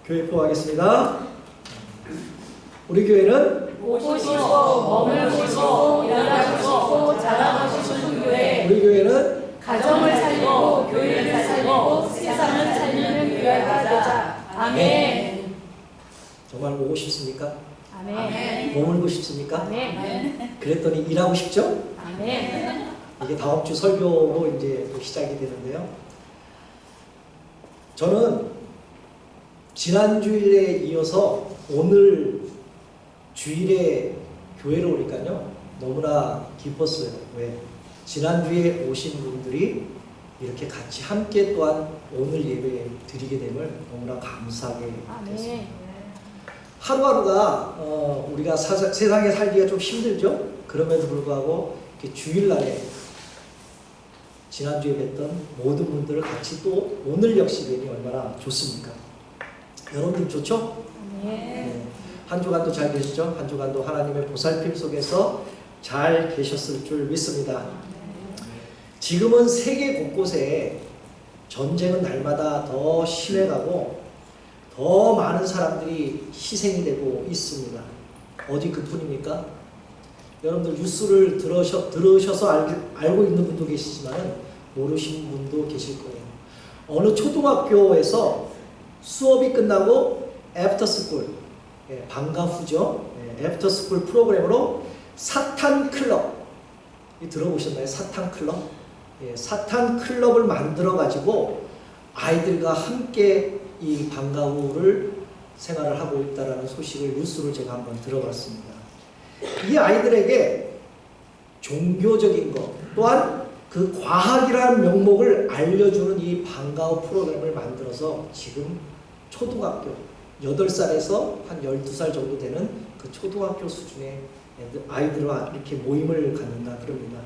교회 포하겠습니다. 우리 교회는 오시고 머물시고 일하시고 자라가시는 교회. 우리 교회는 가정을 살리고 교회를 살리고 세상을 살리는 교회가 되자. 아멘. 정말 오고 싶습니까? 아멘. 머물고 싶습니까? 아멘. 그랬더니 일하고 싶죠? 아멘. 이게 다음 주 설교로 이제 또 시작이 되는데요. 저는 지난 주일에 이어서 오늘 주일에 교회로 오니까요 너무나 기뻤어요. 왜? 지난주에 오신 분들이 이렇게 같이 함께 또한 오늘 예배 드리게 됨을 너무나 감사하게 됐습니다. 아멘. 하루하루가 우리가 세상에 살기가 좀 힘들죠. 그럼에도 불구하고 이렇게 주일날에 지난주에 뵀던 모든 분들을 같이 또 오늘 역시 뵈니 얼마나 좋습니까? 여러분들 좋죠? 네. 한 주간도 잘 계시죠? 한 주간도 하나님의 보살핌 속에서 잘 계셨을 줄 믿습니다. 지금은 세계 곳곳에 전쟁은 날마다 더 심해가고 더 많은 사람들이 희생이 되고 있습니다. 어디 그뿐입니까? 여러분들 뉴스를 들으셔서 알고 있는 분도 계시지만 모르시는 분도 계실 거예요. 어느 초등학교에서 수업이 끝나고 애프터스쿨, 방과 후죠. 애프터스쿨 프로그램으로 사탄 클럽, 들어보셨나요? 사탄 클럽? 사탄 클럽을 만들어 가지고 아이들과 함께 이 방과 후를 생활을 하고 있다라는 소식을 뉴스를 제가 한번 들어봤습니다. 이 아이들에게 종교적인 것 또한 그 과학이라는 명목을 알려주는 이 방과 후 프로그램을 만들어서 지금 초등학교 8살에서 한 12살 정도 되는 그 초등학교 수준의 아이들과 이렇게 모임을 갖는다 그럽니다.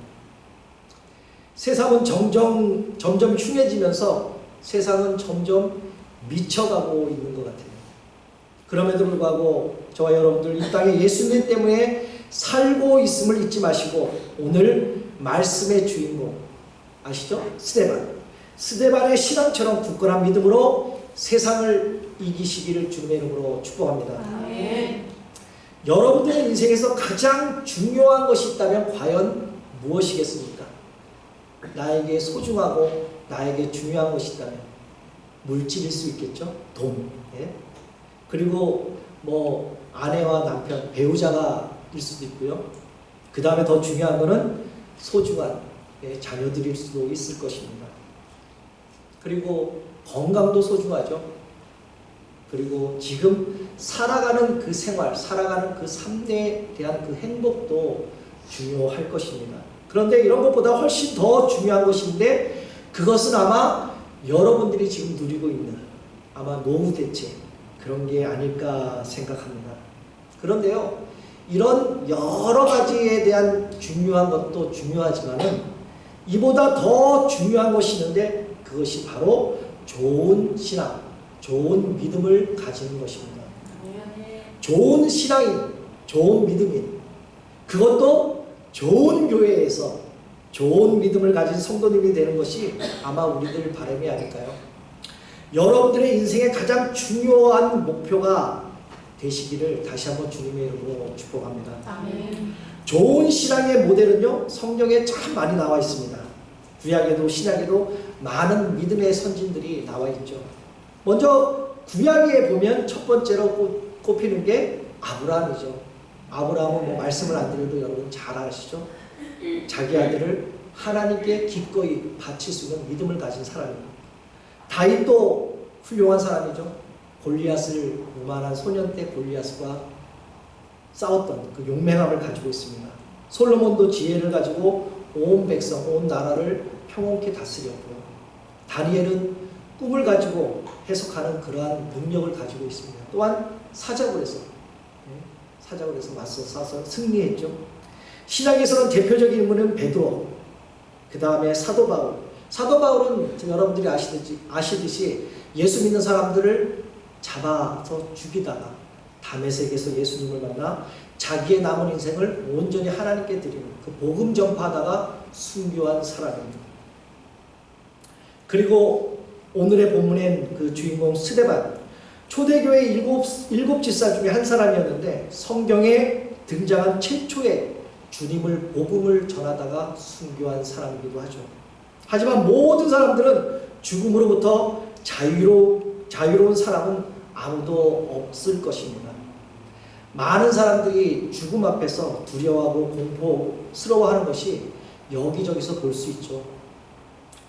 세상은 점점 흉해지면서 세상은 점점 미쳐가고 있는 것 같아요. 그럼에도 불구하고 저와 여러분들 이 땅에 예수님 때문에 살고 있음을 잊지 마시고 오늘 말씀의 주인공 아시죠? 스데반의 신앙처럼 굳건한 믿음으로 세상을 이기시기를 주님의 이름으로 축복합니다. 아멘. 여러분들의 인생에서 가장 중요한 것이 있다면 과연 무엇이겠습니까? 나에게 소중하고 나에게 중요한 것이 있다면 물질일 수 있겠죠? 돈. 그리고 뭐 아내와 남편, 배우자가 일 수도 있고요. 그 다음에 더 중요한 것은 소중한 자녀들일 수도 있을 것입니다. 그리고 건강도 소중하죠. 그리고 지금 살아가는 그 생활, 살아가는 그 삶에 대한 그 행복도 중요할 것입니다. 그런데 이런 것보다 훨씬 더 중요한 것인데 그것은 아마 여러분들이 지금 누리고 있는 아마 노후 대책 그런 게 아닐까 생각합니다. 그런데요, 이런 여러 가지에 대한 중요한 것도 중요하지만은 이보다 더 중요한 것이 있는데 그것이 바로 좋은 신앙, 좋은 믿음을 가지는 것입니다. 좋은 신앙인, 좋은 믿음인, 그것도 좋은 교회에서 좋은 믿음을 가진 성도님이 되는 것이 아마 우리들 바람이 아닐까요? 여러분들의 인생의 가장 중요한 목표가 되시기를 다시 한번 주님의 이름으로 축복합니다. 아멘. 좋은 신앙의 모델은요 성경에 참 많이 나와 있습니다. 구약에도 신약에도 많은 믿음의 선진들이 나와 있죠. 먼저 구약에 보면 첫 번째로 꼽히는 게 아브라함이죠. 아브라함은 뭐 말씀을 안 드려도 여러분 잘 아시죠? 자기 아들을 하나님께 기꺼이 바칠 수 있는 믿음을 가진 사람입니다. 다윗도 훌륭한 사람이죠. 골리앗을 오만한 소년 때 골리앗과 싸웠던 그 용맹함을 가지고 있습니다. 솔로몬도 지혜를 가지고 온 백성, 온 나라를 평온케 다스렸고요. 다니엘은 꿈을 가지고 해석하는 그러한 능력을 가지고 있습니다. 또한 사자굴 에서 맞서 싸서 승리했죠. 신약에서는 대표적인 인물은 베드로, 그 다음에 사도 바울. 사도 바울은 여러분들이 아시듯이 예수 믿는 사람들을 잡아서 죽이다가 다메섹에서 예수님을 만나 자기의 남은 인생을 온전히 하나님께 드리는 그 복음 전파하다가 순교한 사람입니다. 그리고 오늘의 본문엔 그 주인공 스데반, 초대교회 일곱 지사 중에 한 사람이었는데 성경에 등장한 최초의 주님을 복음을 전하다가 순교한 사람이기도 하죠. 하지만 모든 사람들은 죽음으로부터 자유로운 사람은 아무도 없을 것입니다. 많은 사람들이 죽음 앞에서 두려워하고 공포스러워하는 것이 여기저기서 볼 수 있죠.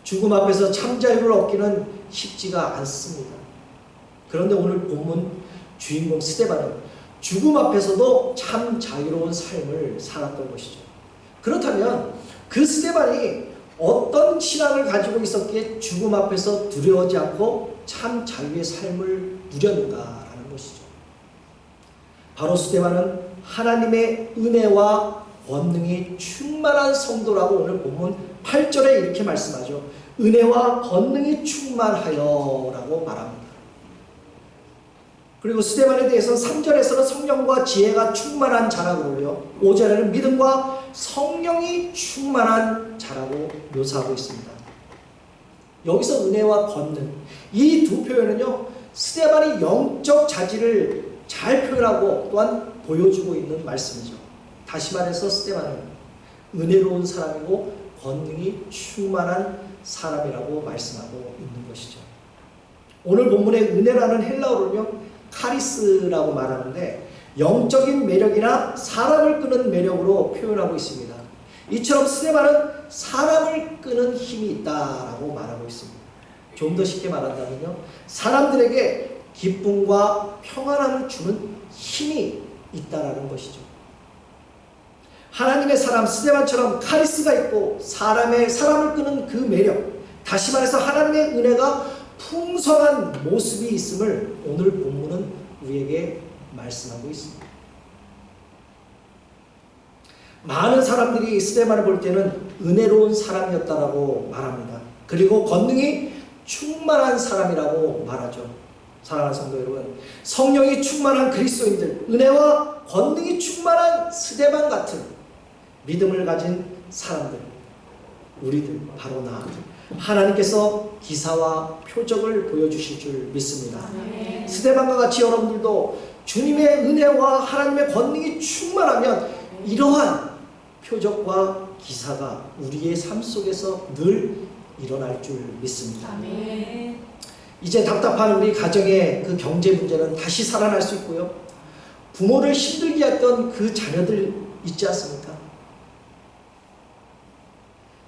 죽음 앞에서 참 자유를 얻기는 쉽지가 않습니다. 그런데 오늘 본문 주인공 스데반은 죽음 앞에서도 참 자유로운 삶을 살았던 것이죠. 그렇다면 그 스데반이 어떤 신앙을 가지고 있었기에 죽음 앞에서 두려워하지 않고 참 자유의 삶을 누렸는가라는 것이죠. 바로 스데반은 하나님의 은혜와 권능이 충만한 성도라고 오늘 본문 8절에 이렇게 말씀하죠. 은혜와 권능이 충만하여 라고 말합니다. 그리고 스데반에 대해서는 3절에서는 성령과 지혜가 충만한 자라고 그러고요. 5절에는 믿음과 성령이 충만한 자라고 묘사하고 있습니다. 여기서 은혜와 권능, 이 두 표현은요, 스데반이 영적 자질을 잘 표현하고 또한 보여주고 있는 말씀이죠. 다시 말해서 스데반은 은혜로운 사람이고 권능이 충만한 사람이라고 말씀하고 있는 것이죠. 오늘 본문의 은혜라는 헬라어로는요, 카리스라고 말하는데 영적인 매력이나 사람을 끄는 매력으로 표현하고 있습니다. 이처럼 스데반은 사람을 끄는 힘이 있다라고 말하고 있습니다. 좀 더 쉽게 말한다면요, 사람들에게 기쁨과 평안함을 주는 힘이 있다라는 것이죠. 하나님의 사람 스데반처럼 카리스가 있고 사람을 끄는 그 매력, 다시 말해서 하나님의 은혜가 풍성한 모습이 있음을 오늘 본문은 우리에게 말씀하고 있습니다. 많은 사람들이 스데반을 볼 때는 은혜로운 사람이었다라고 말합니다. 그리고 권능이 충만한 사람이라고 말하죠. 사랑하는 성도 여러분, 성령이 충만한 그리스도인들, 은혜와 권능이 충만한 스데반 같은 믿음을 가진 사람들, 우리들, 바로 나, 하나님께서 기사와 표적을 보여주실 줄 믿습니다. 스데반과 같이 여러분들도 주님의 은혜와 하나님의 권능이 충만하면 이러한 표적과 기사가 우리의 삶 속에서 늘 일어날 줄 믿습니다. 아멘. 이제 답답한 우리 가정의 그 경제 문제는 다시 살아날 수 있고요. 부모를 힘들게 했던 그 자녀들 있지 않습니까?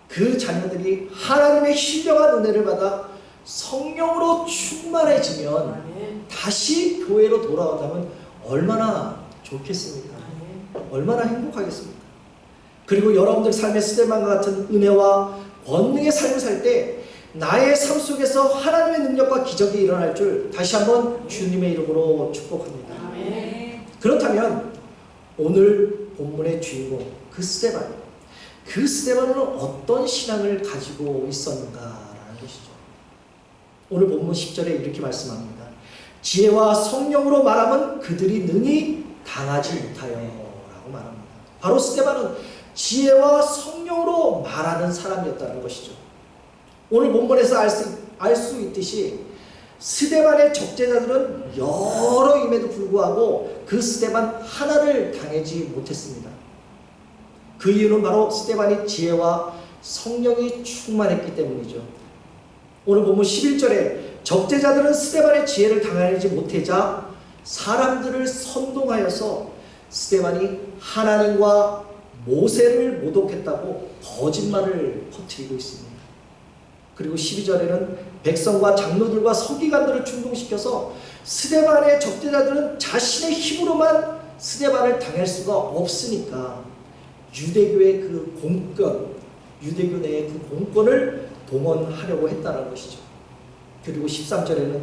그 자녀들이 하나님의 신령한 은혜를 받아 성령으로 충만해지면 다시 교회로 돌아온다면 얼마나 좋겠습니까? 얼마나 행복하겠습니까? 그리고 여러분들 삶의 스데반과 같은 은혜와 권능의 삶을 살 때 나의 삶 속에서 하나님의 능력과 기적이 일어날 줄 다시 한번 주님의 이름으로 축복합니다. 그렇다면 오늘 본문의 주인공 그 스데반은 어떤 신앙을 가지고 있었는가라는 것이죠. 오늘 본문 10절에 이렇게 말씀합니다. 지혜와 성령으로 말하면 그들이 능히 당하지 못하여 라고 말합니다. 바로 스데반은 지혜와 성령으로 말하는 사람이었다는 것이죠. 오늘 본문에서 알 수 있듯이 스데반의 적대자들은 여러임에도 불구하고 그 스데반 하나를 당하지 못했습니다. 그 이유는 바로 스데반이 지혜와 성령이 충만했기 때문이죠. 오늘 본문 11절에 적대자들은 스데반의 지혜를 당하지 못하자 사람들을 선동하여서 스데반이 하나님과 모세를 모독했다고 거짓말을 퍼뜨리고 있습니다. 그리고 12절에는 백성과 장로들과 서기관들을 충동시켜서 스데반의 적대자들은 자신의 힘으로만 스데반을 당할 수가 없으니까 유대교의 그 공권, 유대교 내의 그 공권을 동원하려고 했다는 것이죠. 그리고 13절에는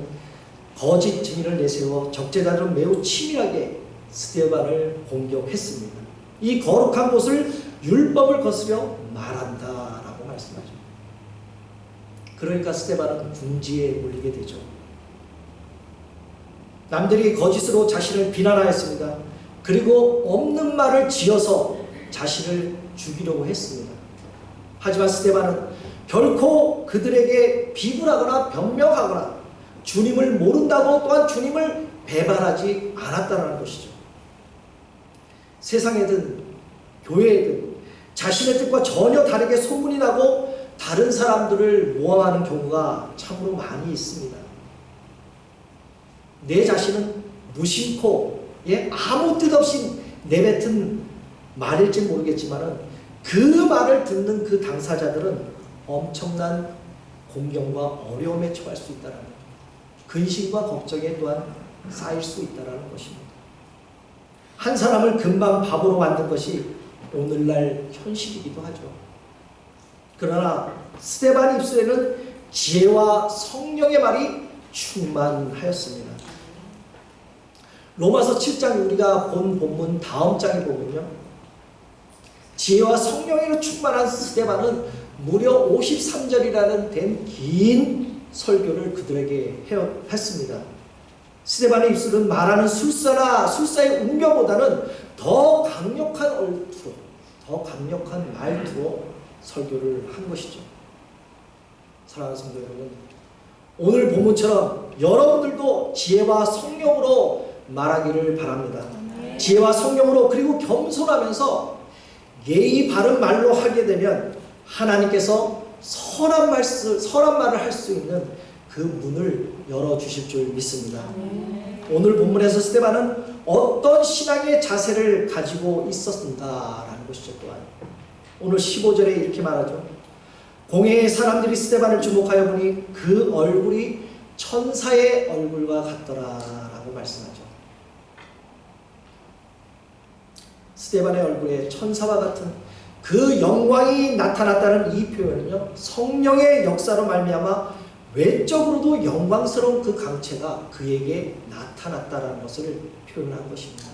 거짓 증인을 내세워 적대자들은 매우 치밀하게 스데반을 공격했습니다. 이 거룩한 곳을 율법을 거스려 말한다라고 말씀하죠. 그러니까 스데반은 궁지에 몰리게 되죠. 남들이 거짓으로 자신을 비난하였습니다. 그리고 없는 말을 지어서 자신을 죽이려고 했습니다. 하지만 스데반은 결코 그들에게 비굴하거나 변명하거나 주님을 모른다고 또한 주님을 배반하지 않았다는 것이죠. 세상에든 교회에든 자신의 뜻과 전혀 다르게 소문이 나고 다른 사람들을 모함하는 경우가 참으로 많이 있습니다. 내 자신은 무심코 아무 뜻 없이 내뱉은 말일지 모르겠지만 그 말을 듣는 그 당사자들은 엄청난 공경과 어려움에 처할 수 있다는 것, 근심과 걱정에 또한 쌓일 수 있다는 것입니다. 한 사람을 금방 바보로 만든 것이 오늘날 현실이기도 하죠. 그러나 스데반 입술에는 지혜와 성령의 말이 충만하였습니다. 로마서 7장 우리가 본 본문 다음 장에 보면요, 지혜와 성령으로 충만한 스데반은 무려 53절이라는 된 긴 설교를 그들에게 했습니다. 스데반의 입술은 말하는 술사의 운명보다는 더 강력한 얼투로, 더 강력한 말투로 설교를 한 것이죠. 사랑하는 성도 여러분, 오늘 본문처럼 여러분들도 지혜와 성령으로 말하기를 바랍니다. 지혜와 성령으로, 그리고 겸손하면서 예의 바른 말로 하게 되면 하나님께서 선한 말을 할 수 있는 그 문을 열어주실 줄 믿습니다. 오늘 본문에서 스데반은 어떤 신앙의 자세를 가지고 있었는가라는 것이죠. 또한 오늘 15절에 이렇게 말하죠. 공회의 사람들이 스데반을 주목하여 보니 그 얼굴이 천사의 얼굴과 같더라라고 말씀하죠. 스데반의 얼굴에 천사와 같은 그 영광이 나타났다는 이 표현은요, 성령의 역사로 말미암아 외적으로도 영광스러운 그 강체가 그에게 나타났다는 것을 표현한 것입니다.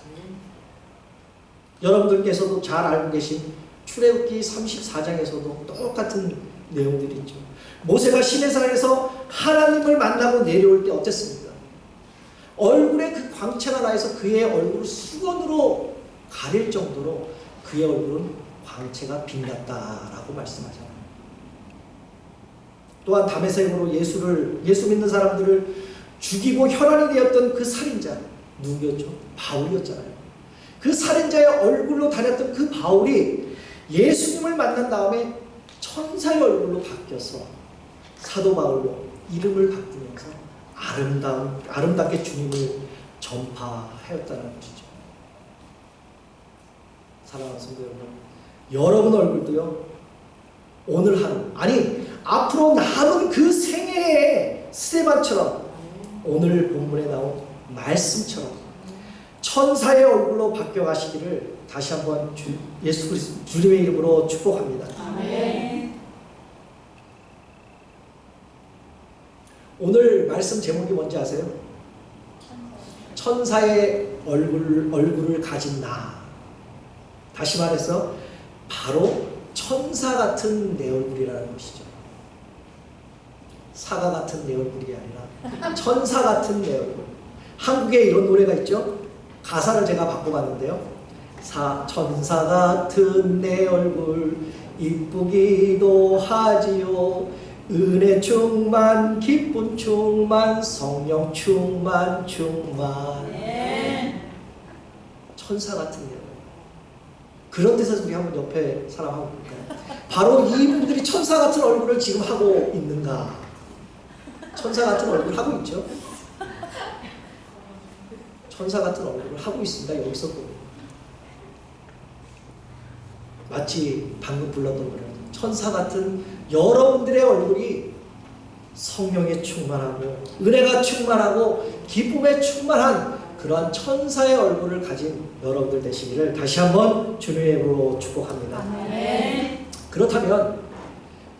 여러분들께서도 잘 알고 계신 출애굽기 34장에서도 똑같은 내용들이 있죠. 모세가 시내산에서 하나님을 만나고 내려올 때 어땠습니까? 얼굴에 그 광채가 나서 그의 얼굴을 수건으로 가릴 정도로 그의 얼굴은 광채가 빛났다라고 말씀하잖아요. 또한 다메섹으로 예수 믿는 사람들을 죽이고 혈안이 되었던 그 살인자 누구였죠? 바울이었잖아요. 그 살인자의 얼굴로 다녔던 그 바울이 예수님을 만난 다음에 천사의 얼굴로 바뀌어서 사도 바울로 이름을 바꾸면서 아름답게 주님을 전파하였다는 것이죠. 사랑하는 성도 여러분 얼굴도요, 오늘 하루, 아니 앞으로 남은 그 생애의 스데반처럼 오늘 본문에 나온 말씀처럼 천사의 얼굴로 바뀌어가시기를 다시 한번 예수 그리스도 주님의 이름으로 축복합니다. 아멘. 오늘 말씀 제목이 뭔지 아세요? 천사의 얼굴을 가진 나. 다시 말해서 바로 천사 같은 내 얼굴이라는 것이죠. 사과 같은 내 얼굴이 아니라 천사 같은 내 얼굴. 한국에 이런 노래가 있죠. 가사를 제가 바꿔봤는데요. 천사 같은 내 얼굴 이쁘기도 하지요. 은혜 충만, 기쁨 충만, 성령 충만. 천사 같은 내 얼굴. 그런 데서 우리 한번 옆에 사람하고 볼까요? 바로 이분들이 천사 같은 얼굴을 지금 하고 있는가? 천사 같은 얼굴 하고 있죠? 천사 같은 얼굴을 하고 있습니다. 여기서 보면. 마치 방금 불렀던 노래, 천사 같은 여러분들의 얼굴이 성령에 충만하고 은혜가 충만하고 기쁨에 충만한 그러한 천사의 얼굴을 가진 여러분들 되시기를 다시 한번 주님의 이름으로 축복합니다. 아멘. 그렇다면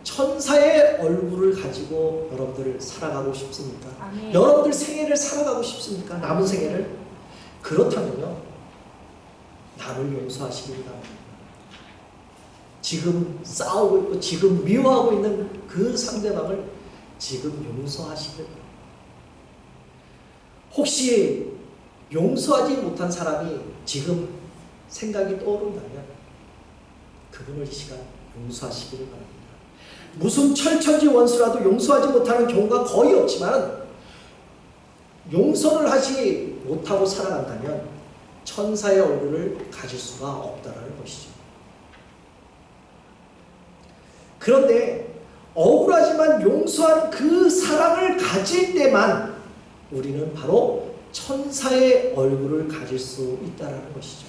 천사의 얼굴을 가지고 여러분들 살아가고 싶습니까? 아멘. 여러분들 생애를 살아가고 싶습니까? 남은 생애를? 그렇다면요, 남을 용서하시기를 바랍니다. 지금 싸우고 있고 지금 미워하고 있는 그 상대방을 지금 용서하시기를 바랍니다. 혹시 용서하지 못한 사람이 지금 생각이 떠오른다면 그분을 이 시간 용서하시기를 바랍니다. 무슨 철천지 원수라도 용서하지 못하는 경우가 거의 없지만 용서를 하지 못하고 살아간다면 천사의 얼굴을 가질 수가 없다는 것이죠. 그런데 억울하지만 용서하는 그 사랑을 가질 때만 우리는 바로 천사의 얼굴을 가질 수 있다는 것이죠.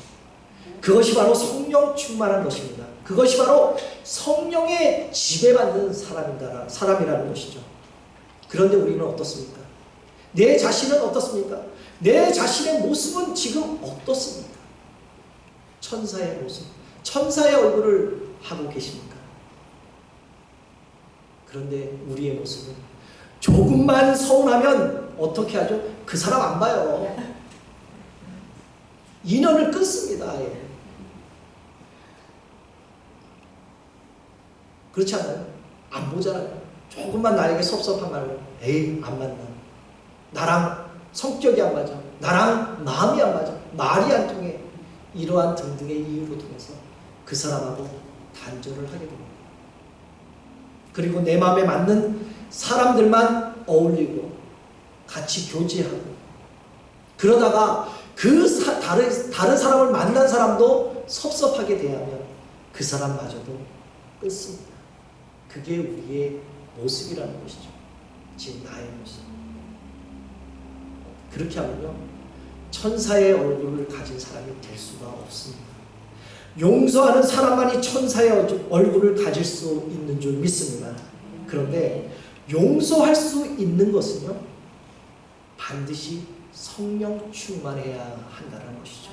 그것이 바로 성령 충만한 것입니다. 그것이 바로 성령의 지배받는 사람이라는 것이죠. 그런데 우리는 어떻습니까? 내 자신은 어떻습니까? 내 자신의 모습은 지금 어떻습니까? 천사의 모습, 천사의 얼굴을 하고 계십니까? 그런데 우리의 모습은 조금만 서운하면 어떻게 하죠? 그 사람 안 봐요. 인연을 끊습니다. 아예. 그렇지 않아요? 안 보잖아요. 조금만 나에게 섭섭한 말로 에이 안 만나. 나랑 성격이 안 맞아. 나랑 마음이 안 맞아. 말이 안 통해. 이러한 등등의 이유로 통해서 그 사람하고 단절을 하게 됩니다. 그리고 내 마음에 맞는 사람들만 어울리고 같이 교제하고 그러다가 다른 사람을 만난 사람도 섭섭하게 대하면 그 사람마저도 끊습니다. 그게 우리의 모습이라는 것이죠. 지금 나의 모습. 그렇게 하면요 천사의 얼굴을 가진 사람이 될 수가 없습니다. 용서하는 사람만이 천사의 얼굴을 가질 수 있는 줄 믿습니다. 그런데 용서할 수 있는 것은요 반드시 성령 충만해야 한다는 것이죠.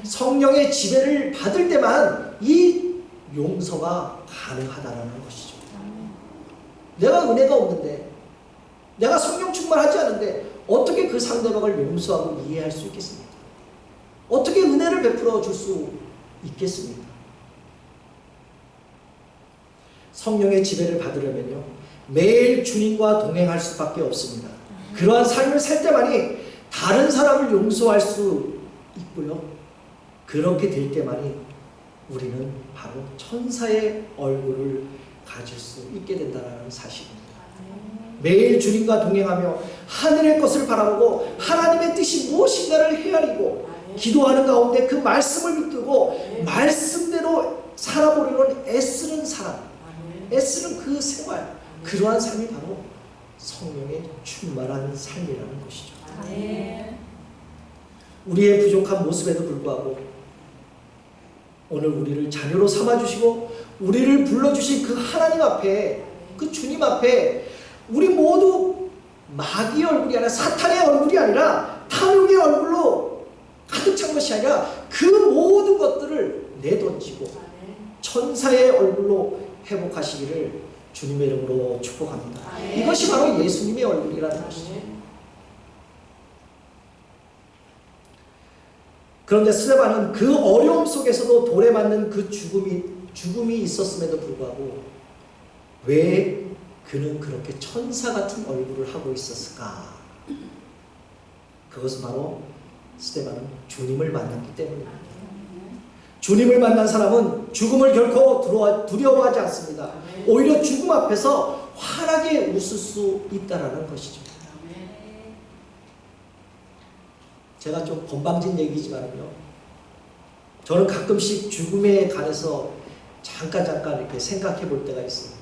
성령의 지배를 받을 때만 이 용서가 가능하다는 것이죠. 내가 은혜가 없는데 내가 성령 충만하지 않은데 어떻게 그 상대방을 용서하고 이해할 수 있겠습니까? 어떻게 은혜를 베풀어 줄 수 있겠습니까? 성령의 지배를 받으려면요 매일 주님과 동행할 수밖에 없습니다. 그러한 삶을 살 때만이 다른 사람을 용서할 수 있고요 그렇게 될 때만이 우리는 바로 천사의 얼굴을 가질 수 있게 된다는 사실입니다. 매일 주님과 동행하며 하늘의 것을 바라보고 하나님의 뜻이 무엇인가를 헤아리고 기도하는 가운데 그 말씀을 붙들고 말씀대로 살아보려는 애쓰는 사람, 애쓰는 그 생활, 그러한 삶이 바로 성령의 충만한 삶이라는 것이죠. 우리의 부족한 모습에도 불구하고 오늘 우리를 자녀로 삼아주시고 우리를 불러주신 그 하나님 앞에, 그 주님 앞에 우리 모두 마귀의 얼굴이 아니라 사탄의 얼굴이 아니라 탐욕의 얼굴로 가득 찬 것이 아니라 그 모든 것들을 내던지고 천사의 얼굴로 회복하시기를 주님의 이름으로 축복합니다. 이것이 바로 예수님의 얼굴이라는 것이죠. 그런데 스데반은 그 어려움 속에서도 돌에 맞는 그 죽음이 있었음에도 불구하고 왜 그는 그렇게 천사 같은 얼굴을 하고 있었을까? 그것은 바로 스데반은 주님을 만났기 때문입니다. 주님을 만난 사람은 죽음을 결코 두려워하지 않습니다. 오히려 죽음 앞에서 환하게 웃을 수 있다는 것이죠. 제가 좀 건방진 얘기지만요, 저는 가끔씩 죽음에 관해서 잠깐 이렇게 생각해 볼 때가 있어요.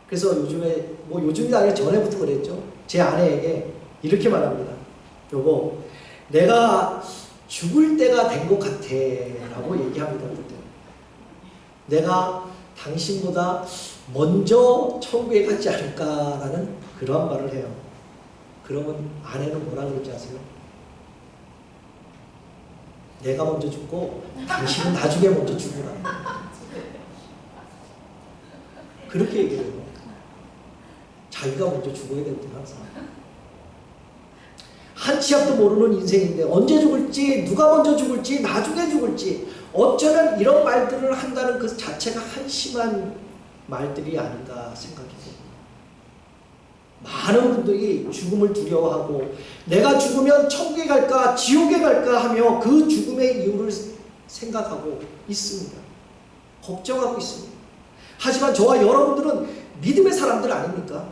그래서 요즘에, 요즘이 아니라 전에부터 그랬죠. 제 아내에게 이렇게 말합니다. 여보, 내가 죽을 때가 된 것 같아 라고 얘기합니다. 그때 내가 당신보다 먼저 천국에 가지 않을까라는 그러한 말을 해요. 그러면 아내는 뭐라 그러지 아세요? 내가 먼저 죽고 당신은 나중에 먼저 죽으라. 그렇게 얘기해요. 자기가 먼저 죽어야 되거든 항상. 한 치 앞도 모르는 인생인데 언제 죽을지, 누가 먼저 죽을지, 나중에 죽을지 어쩌면 이런 말들을 한다는 그 자체가 한심한 말들이 아닌가 생각이 됩니다. 많은 분들이 죽음을 두려워하고 내가 죽으면 천국에 갈까 지옥에 갈까 하며 그 죽음의 이유를 생각하고 있습니다. 걱정하고 있습니다. 하지만 저와 여러분들은 믿음의 사람들 아닙니까?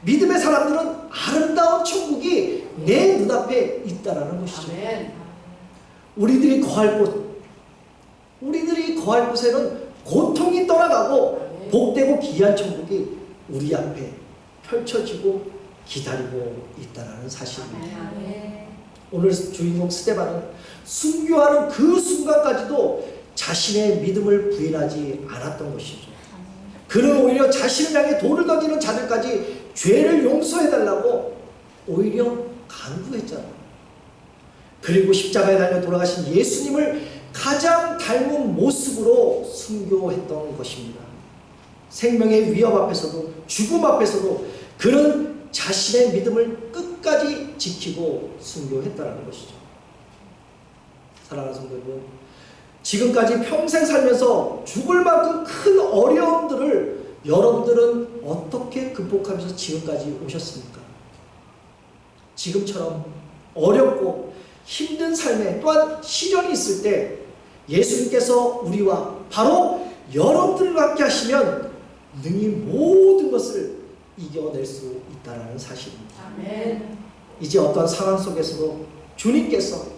믿음의 사람들은 아름다운 천국이 내 눈앞에 있다라는 것이죠. 아멘. 우리들이 거할 곳에는 고통이 떠나가고 복되고 귀한 천국이 우리 앞에 펼쳐지고 기다리고 있다는 사실입니다. 아멘. 오늘 주인공 스데반은 순교하는 그 순간까지도 자신의 믿음을 부인하지 않았던 것이죠. 그는 오히려 자신을 향해 돌을 던지는 자들까지 죄를 용서해달라고 오히려 간구했잖아요. 그리고 십자가에 달려 돌아가신 예수님을 가장 닮은 모습으로 순교했던 것입니다. 생명의 위협 앞에서도 죽음 앞에서도 그는 자신의 믿음을 끝까지 지키고 순교했다는 것이죠. 사랑하는 성도 여러분, 지금까지 평생 살면서 죽을 만큼 큰 어려움들을 여러분들은 어떻게 극복하면서 지금까지 오셨습니까? 지금처럼 어렵고 힘든 삶에 또한 시련이 있을 때 예수님께서 우리와 바로 여러분들과 함께 하시면 능히 모든 것을 이겨낼 수 있다는 사실입니다. 아멘. 이제 어떤 상황 속에서도 주님께서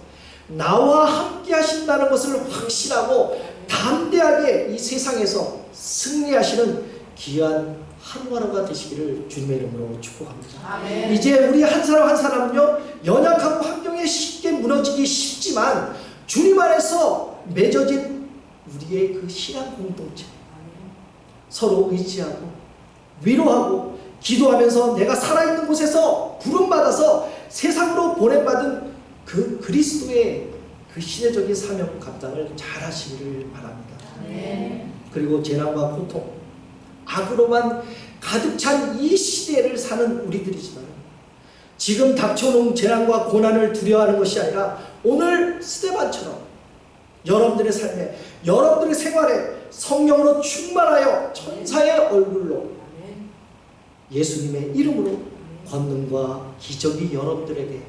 나와 함께 하신다는 것을 확신하고 담대하게 이 세상에서 승리하시는 귀한 하루하루가 되시기를 주님의 이름으로 축복합니다. 아멘. 이제 우리 한 사람 한 사람은요, 연약하고 환경에 쉽게 무너지기 쉽지만 주님 안에서 맺어진 우리의 그 신앙 공동체, 서로 의지하고 위로하고 기도하면서 내가 살아있는 곳에서 부름받아서 세상으로 보냄받은 그 그리스도의 그 신혜적인 사명 감당을 잘 하시기를 바랍니다. 아멘. 그리고 재난과 고통, 악으로만 가득 찬 이 시대를 사는 우리들이지만 지금 닥쳐놓은 재난과 고난을 두려워하는 것이 아니라 오늘 스데반처럼 여러분들의 삶에, 여러분들의 생활에 성령으로 충만하여 천사의 얼굴로 예수님의 이름으로 권능과 기적이 여러분들에게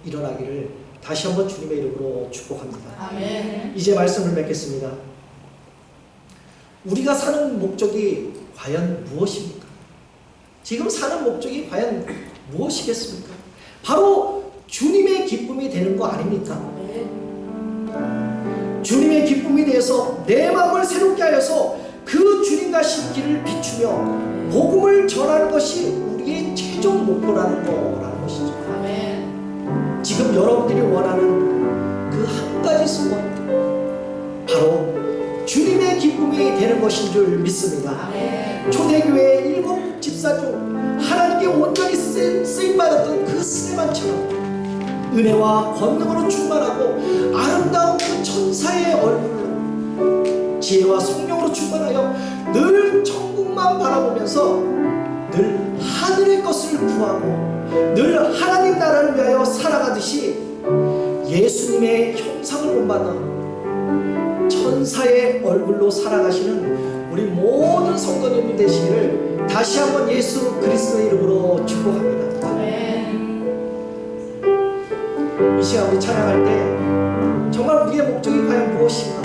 일어나기를 다시 한번 주님의 이름으로 축복합니다. 아멘. 이제 말씀을 맺겠습니다. 우리가 사는 목적이 과연 무엇입니까? 지금 사는 목적이 과연 무엇이겠습니까? 바로 주님의 기쁨이 되는 거 아닙니까? 주님의 기쁨이 되어서 내 마음을 새롭게 하여서 그 주님 가신 길을 비추며 복음을 전하는 것이 우리의 최종 목표라는 거라는 것이죠. 아멘. 지금 여러분들이 원하는 그 한 가지 소원, 바로 주님의 기쁨이 되는 것인 줄 믿습니다. 아멘. 초대교회 7 집사 중 하나님께 온전히 쓰임받았던 그 스데반처럼 은혜와 권능으로 충만하고 아름다운 그 천사의 얼굴로 지혜와 성령으로 충만하여 늘 천국만 바라보면서 늘 하늘의 것을 구하고 늘 하나님 나라를 위하여 살아가듯이 예수님의 형상을 본받아 천사의 얼굴로 살아가시는 우리 모든 성도님들 되시기를 다시 한번 예수 그리스도의 이름으로 축복합니다. 이 시간 우리 찬양할 때 정말 우리의 목적이 과연 무엇인가,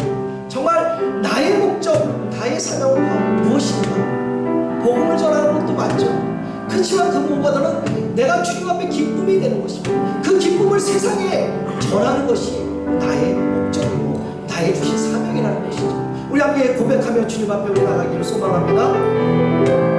정말 나의 목적, 나의 사명은 무엇인가. 복음을 전하는 것도 맞죠. 그렇지만 그 무엇보다는 내가 주님 앞에 기쁨이 되는 것입니다. 그 기쁨을 세상에 전하는 것이 나의 목적이고 나의 주신 사명이라는 것이죠. 우리 함께 고백하며 주님 앞에 올라가기를 소망합니다.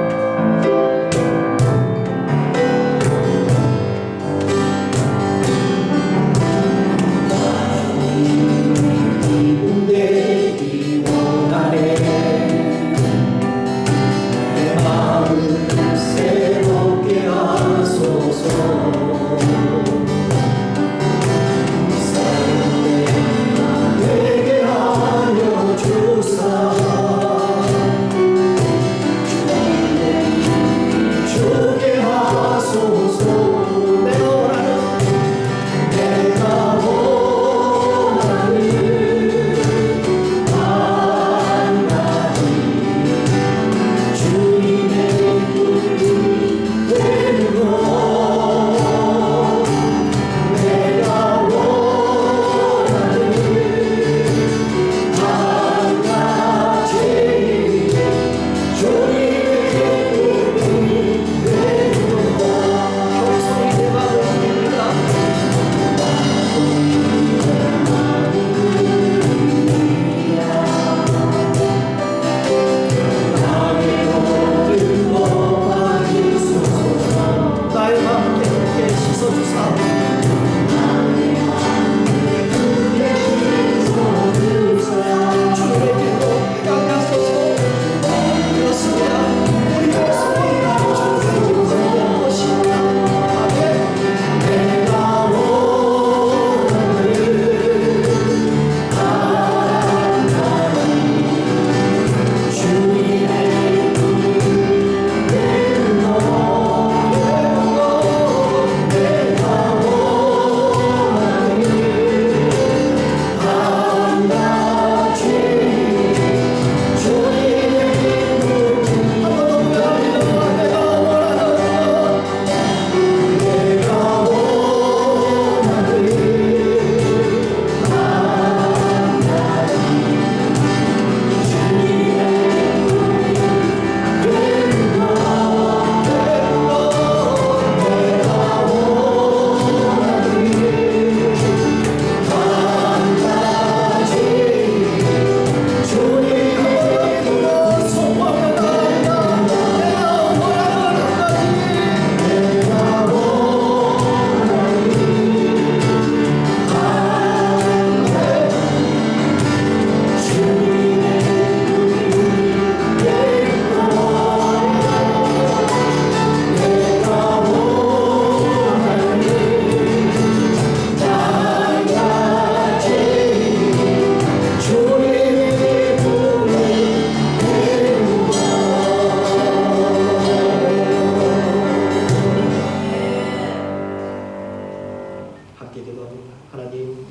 함께 기도합니다. 하나님,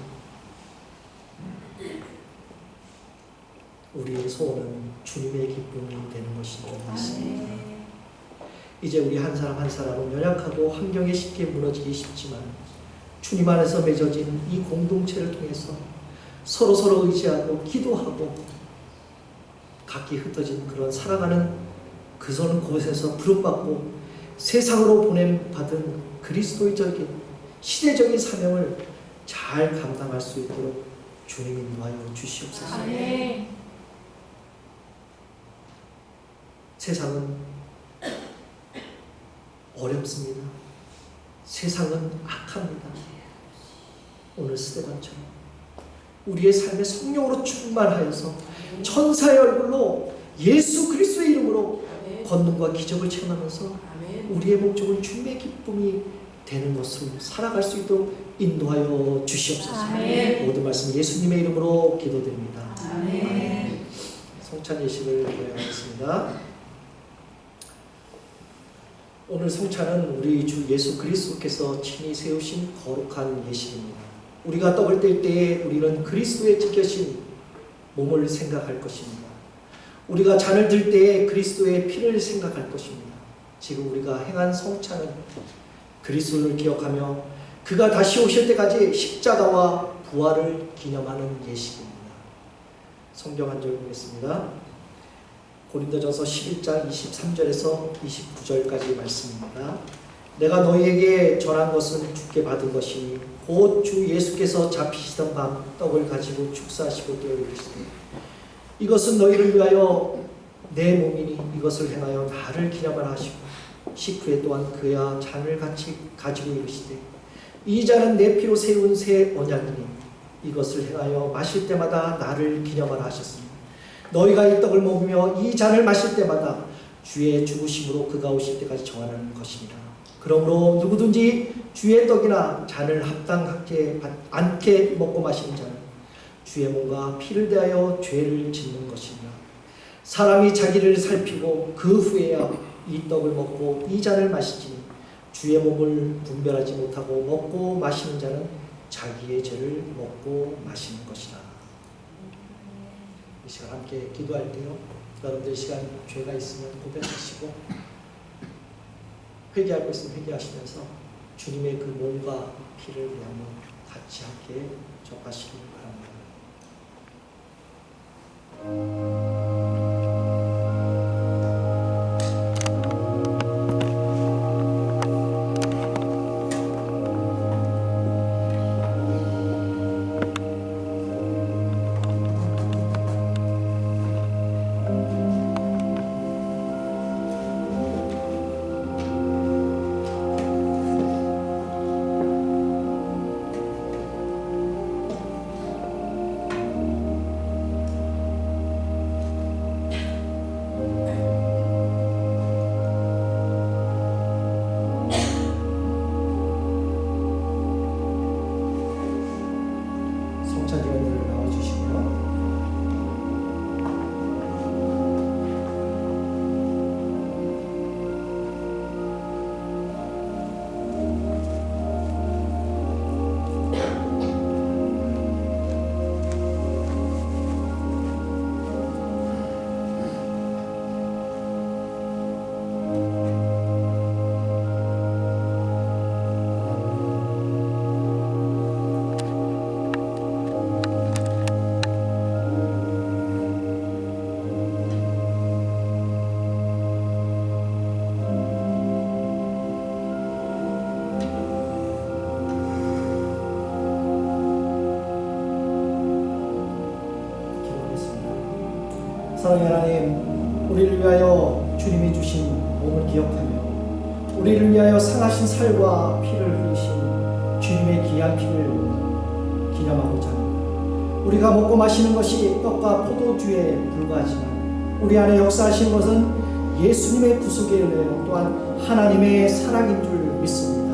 우리의 소원은 주님의 기쁨이 되는 것인 줄 믿습니다. 이제 우리 한 사람 한 사람은 연약하고 환경에 쉽게 무너지기 쉽지만 주님 안에서 맺어진 이 공동체를 통해서 서로 의지하고 기도하고 각기 흩어진 그런 살아가는 그 선 곳에서 부름받고 세상으로 보냄받은 그리스도의적인 시대적인 사명을 잘 감당할 수 있도록 주님 인도하여 주시옵소서. 아멘. 세상은 어렵습니다. 세상은 악합니다. 오늘 스데반처럼 우리의 삶에 성령으로 충만하여서 천사의 얼굴로 예수 그리스도의 이름으로 권능과 기적을 체험하면서 우리의 목적은 주님의 기쁨이 되는 것으로 살아갈 수 있도록 인도하여 주시옵소서. 아멘. 모든 말씀 예수님의 이름으로 기도드립니다. 아멘. 성찬 예식을 고행하겠습니다. 오늘 성찬은 우리 주 예수 그리스도께서 친히 세우신 거룩한 예식입니다. 우리가 떡을 뗄 때에 우리는 그리스도의 찢겨진 몸을 생각할 것입니다. 우리가 잔을 들 때에 그리스도의 피를 생각할 것입니다. 지금 우리가 행한 성찬은 그리스도를 기억하며 그가 다시 오실 때까지 십자가와 부활을 기념하는 예식입니다. 성경 한 절 보겠습니다. 고린도전서 11장 23절에서 29절까지 말씀입니다. 내가 너희에게 전한 것은 주께 받은 것이니 곧 주 예수께서 잡히시던 밤 떡을 가지고 축사하시고 떼어 이르시되 이것은 너희를 위하여 내 몸이니 이것을 행하여 나를 기념하라 하시고 식후에 또한 그야 잔을 같이 가지고 이르시되 이 잔은 내 피로 세운 새 언약이니 이것을 행하여 마실 때마다 나를 기념하라 하셨으니 너희가 이 떡을 먹으며 이 잔을 마실 때마다 주의 죽으심으로 그가 오실 때까지 정하는 것이니라. 그러므로 누구든지 주의 떡이나 잔을 합당하지 않게 먹고 마시는 자는 주의 몸과 피를 대하여 죄를 짓는 것이니라. 사람이 자기를 살피고 그 후에야 이 떡을 먹고 이 잔을 마시지니 주의 몸을 분별하지 못하고 먹고 마시는 자는 자기의 죄를 먹고 마시는 것이다. 이 시간 함께 기도할 때요, 여러분들 시간 죄가 있으면 고백하시고 회개할 것 있으면 회개하시면서 주님의 그 몸과 피를 위하여 같이 함께 접하시길 바랍니다. 성찬위원들 나와주시고요. 사랑의 하나님, 우리를 위하여 주님이 주신 몸을 기억하며 우리를 위하여 상하신 살과 피를 흘리신 주님의 귀한 피를 기념하고자 합니다. 우리가 먹고 마시는 것이 떡과 포도주에 불과하지만 우리 안에 역사하신 것은 예수님의 구속의 은혜요 또한 하나님의 사랑인 줄 믿습니다.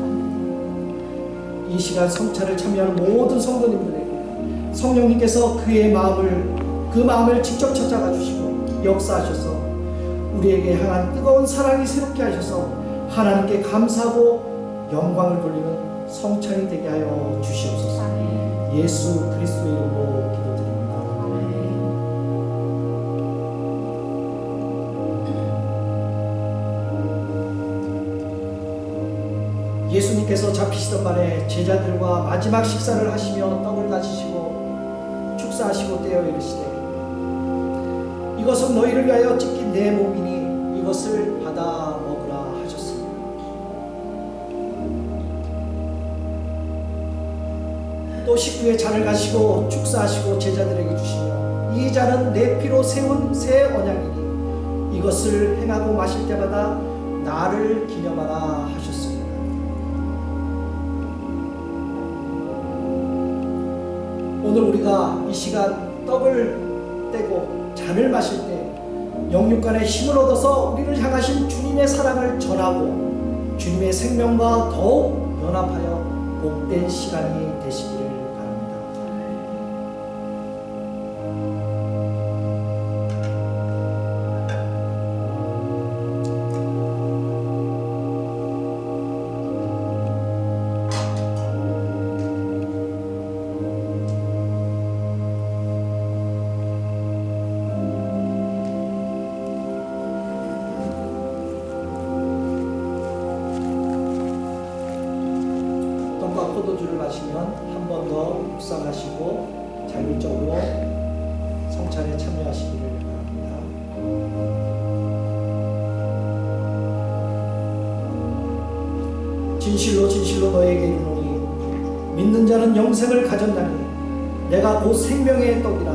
이 시간 성찬을 참여하는 모든 성도님들에게 성령님께서 그 마음을 직접 찾아가 주시고 역사하셔서 우리에게 향한 뜨거운 사랑이 새롭게 하셔서 하나님께 감사하고 영광을 돌리는 성찬이 되게 하여 주시옵소서. 예수 그리스도의 이름으로 기도드립니다. 예수님께서 잡히시던 날에 제자들과 마지막 식사를 하시며 떡을 가지시고 축사하시고 떼어 이르시되 이것은 너희를 위하여 찢긴 내 몸이니 이것을 받아 먹으라 하셨습니다. 또 식후에 잔을 가시고 축사하시고 제자들에게 주시며 이 잔은 내 피로 세운 새 언약이니 이것을 행하고 마실 때마다 나를 기념하라 하셨습니다. 오늘 우리가 이 시간 떡을 떼고 잔을 마실 때 영육간의 힘을 얻어서 우리를 향하신 주님의 사랑을 전하고 주님의 생명과 더욱 연합하여 복된 시간이 되시기를 바랍니다. 포도주를 마시면 한 번 더 묵상하시고 자율적으로 성찬에 참여하시기를 바랍니다. 진실로 진실로 너에게 이르노니 믿는 자는 영생을 가졌나니 내가 곧 생명의 떡이라.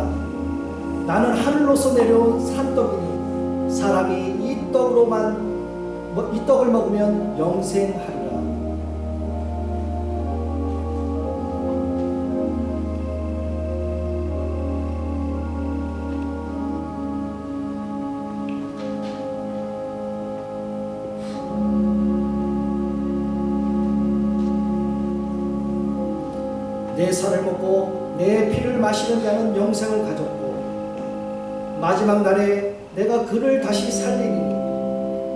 나는 하늘로서 내려온 산떡이니 사람이 이 떡을 먹으면 영생하리라. 내 살을 먹고 내 피를 마시는 자는 영생을 가졌고 마지막 날에 내가 그를 다시 살리리니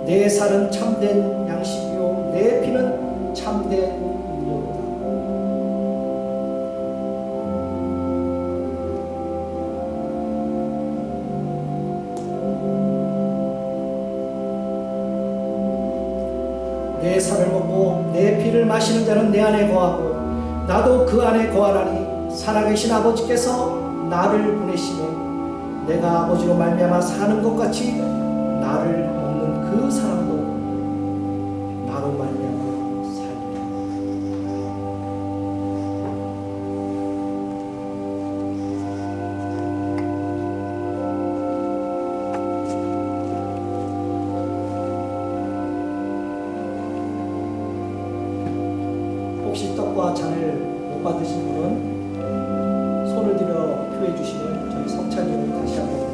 내 살은 참된 양식이요 내 피는 참된 음료로다. 내 살을 먹고 내 피를 마시는 자는 내 안에 거하고 나도 그 안에 거하나니 살아계신 아버지께서 나를 보내시매 내가 아버지로 말미암아 사는 것 같이 나를 먹는 그 사람도 나로 말미암아 살리라. 혹시 떡과 잔을 못 받으신 분은 손을 들어 표해 주시면 저희 성찬위원이 다시 한번